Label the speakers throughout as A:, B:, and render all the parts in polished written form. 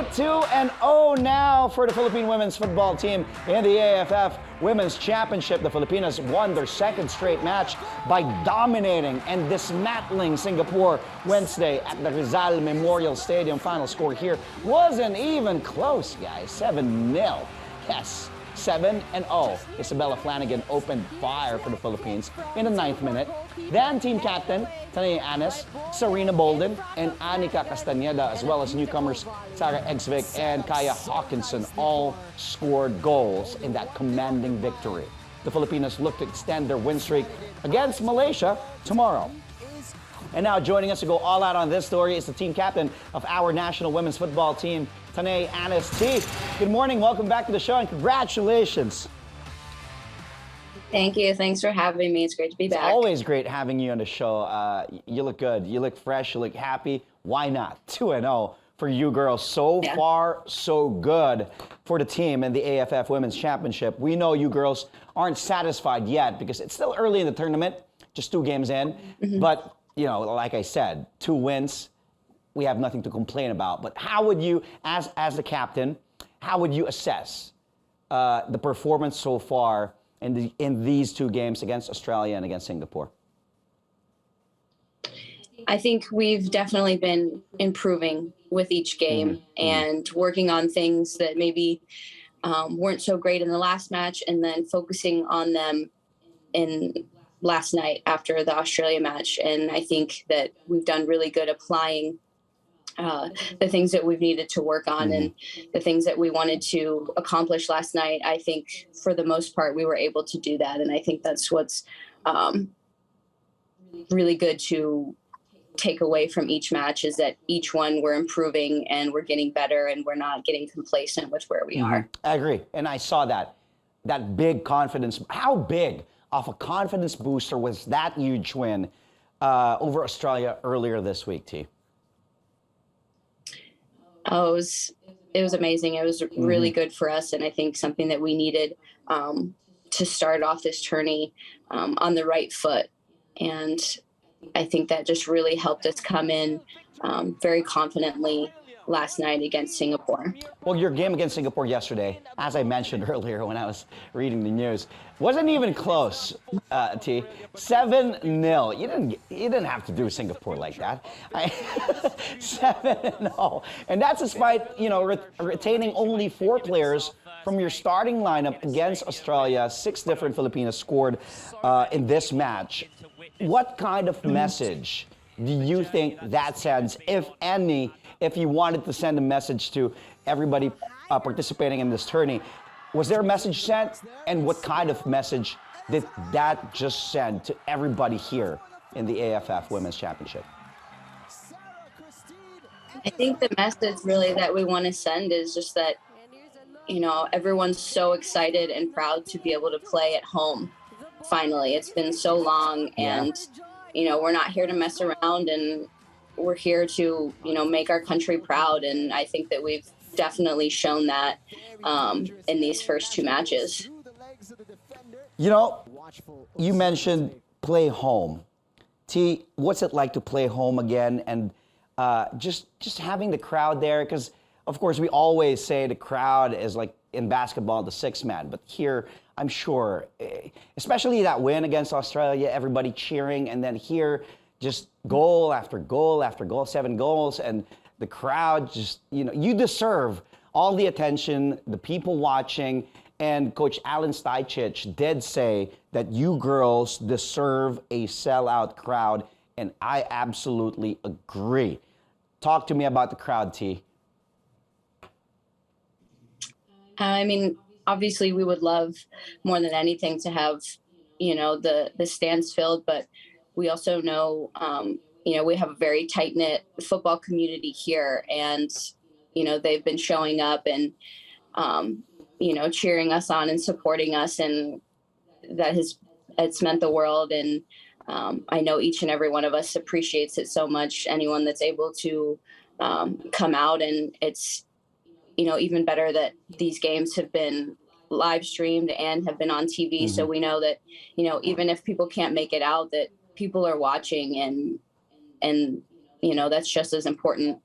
A: it 2-0 now for the Philippine women's football team in the AFF Women's Championship. The Filipinas won their second straight match by dominating and dismantling Singapore Wednesday at the Rizal Memorial Stadium. Final score here wasn't even close, guys. 7-0. Yes. 7-0. Isabella Flanagan opened fire for the Philippines in the 9th minute. Then team captain Tahnai Annis, Serena Bolden, and Anika Castañeda, as well as newcomers Sarah Exvik and Kaya Hawkinson, all scored goals in that commanding victory. The Filipinos look to extend their win streak against Malaysia tomorrow. And now joining us to go all out on this story is the team captain of our national women's football team, Tahnai Annis. T, good morning. Welcome back to the show and congratulations.
B: Thank you. Thanks for having me. It's great to be back.
A: It's always great having you on the show. You look good. You look fresh. You look happy. Why not? 2-0 for you girls. So far, so good for the team in the AFF Women's Championship. We know you girls aren't satisfied yet because it's still early in the tournament, just 2 games in. But, you know, like I said, 2 wins. We have nothing to complain about. But how would you, as the captain, how would you assess the performance so far in these 2 games against Australia and against Singapore?
B: I think we've definitely been improving with each game and working on things that maybe weren't so great in the last match, and then focusing on them in last night after the Australia match. And I think that we've done really good applying the things that we've needed to work on and the things that we wanted to accomplish last night. I think for the most part, we were able to do that. And I think that's what's really good to take away from each match, is that each one we're improving and we're getting better and we're not getting complacent with where we are.
A: I agree. And I saw that big confidence. How big of a confidence booster was that huge win over Australia earlier this week, T?
B: Oh, it was amazing. It was really good for us, and I think something that we needed to start off this tourney on the right foot. And I think that just really helped us come in very confidently last night against Singapore. Well,
A: your game against Singapore yesterday, as I mentioned earlier when I was reading the news, wasn't even close, T. 7-0. You didn't have to do Singapore like that. 7-0. And that's despite, retaining only 4 players from your starting lineup against Australia. 6 different Filipinos scored in this match. What kind of message do you think that sends, if any, if you wanted to send a message to everybody participating in this tourney? Was there a message sent? And what kind of message did that just send to everybody here in the AFF Women's Championship?
B: I think the message really that we want to send is just that, everyone's so excited and proud to be able to play at home. Finally, it's been so long, and we're not here to mess around, and we're here to make our country proud. And I think that we've definitely shown that in these first 2 matches.
A: You mentioned play home. T, what's it like to play home again, and just having the crowd there? Because of course we always say the crowd is like in basketball the 6th man, but here I'm sure, especially that win against Australia, everybody cheering, and then here, just goal after goal after goal, 7 goals, and the crowd just, you deserve all the attention, the people watching, and Coach Alan Stajcic did say that you girls deserve a sellout crowd, and I absolutely agree. Talk to me about the crowd, T.
B: Obviously we would love more than anything to have, the stands filled, but we also know, we have a very tight-knit football community here, and, they've been showing up and, cheering us on and supporting us, and it's meant the world. And I know each and every one of us appreciates it so much, anyone that's able to come out. And it's, even better that these games have been live streamed and have been on TV. So we know that, even if people can't make it out, that people are watching, and that's just as important.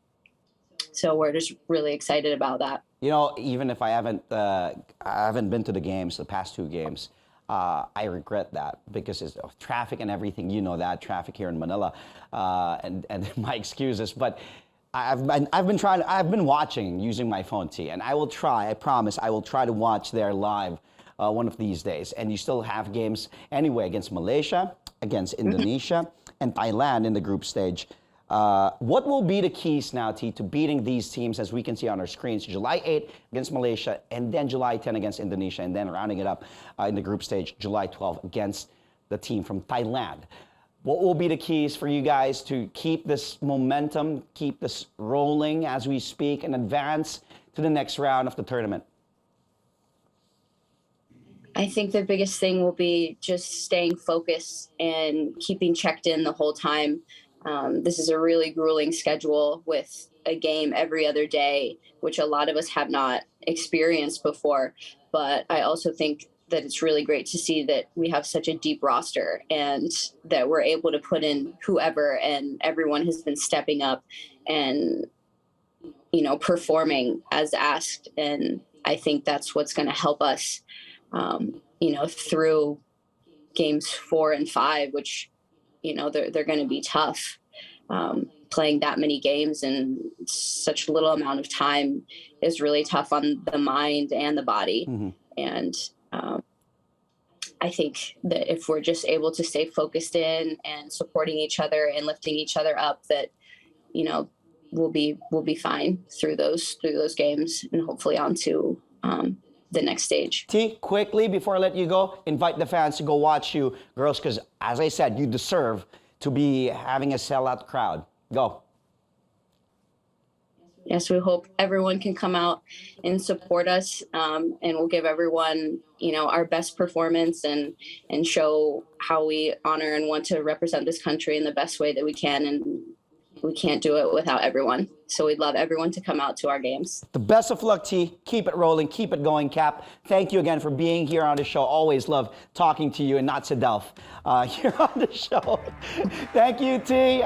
B: So we're just really excited about that.
A: You know, even if I haven't been to the games, the past 2 games, I regret that because it's traffic and everything. You know that traffic here in Manila, and my excuses. But I've been watching using my phone, T, and I will try. I promise, I will try to watch there live one of these days. And you still have games anyway against Malaysia, against Indonesia, and Thailand in the group stage. What will be the keys now, T, to beating these teams, as we can see on our screens? July 8 against Malaysia, and then July 10 against Indonesia, and then rounding it up in the group stage, July 12 against the team from Thailand. What will be the keys for you guys to keep this momentum, keep this rolling as we speak, and advance to the next round of the tournament?
B: I think the biggest thing will be just staying focused and keeping checked in the whole time. This is a really grueling schedule with a game every other day, which a lot of us have not experienced before. But I also think that it's really great to see that we have such a deep roster and that we're able to put in whoever, and everyone has been stepping up and, you know, performing as asked. And I think that's what's going to help us, you know, through games 4 and 5, which, you know, they're going to be tough. Playing that many games in such little amount of time is really tough on the mind and the body. Mm-hmm. And I think that if we're just able to stay focused in and supporting each other and lifting each other up, that, you know, we'll be fine through those games and hopefully on to the next stage.
A: T, quickly before I let you go, invite the fans to go watch you girls, because as I said, you deserve to be having a sellout crowd. Go.
B: Yes, we hope everyone can come out and support us, and we'll give everyone, you know, our best performance and show how we honor and want to represent this country in the best way that we can. And we can't do it without everyone. So we'd love everyone to come out to our games.
A: The best of luck, T. Keep it rolling. Keep it going, Cap. Thank you again for being here on the show. Always love talking to you, and not Sedelf here on the show. Thank you, T.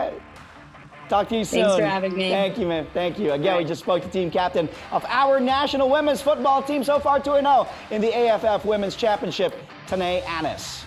A: Talk to you soon.
B: Thanks for having me.
A: Thank you, man. Thank you. Again, we just spoke to team captain of our national women's football team, so far 2-0 in the AFF Women's Championship, Tahnai Annis.